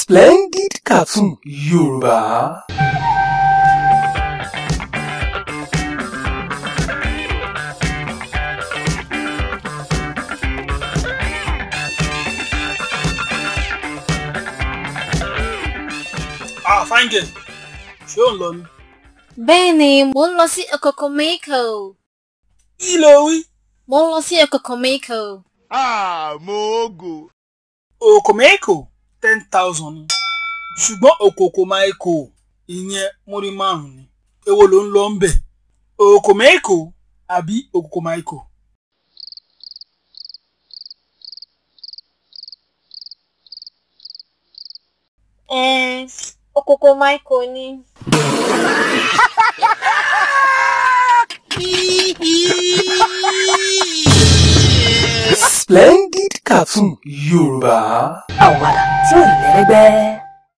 Splendid Cartoon Yorùbá. Fine girl. Ṣé ò ń lọ ni? Bẹ́ẹ̀ni, mo ń lọ sí Okokomiko. Kí ló wí? Mo ń lọ sí Okokomiko. Mogo. Okomiko 10,000 ni. Ṣùgbọ́n Okokomaiko ìyẹn múrí 5 ni. Èwo ló ń lọ ń bẹ̀? Okomiko àbí Okokomaiko? Okokomiko ni. Splendid Cartoon Yorùbá. Àwàdà tí ò lẹ́lẹ́gbẹ́.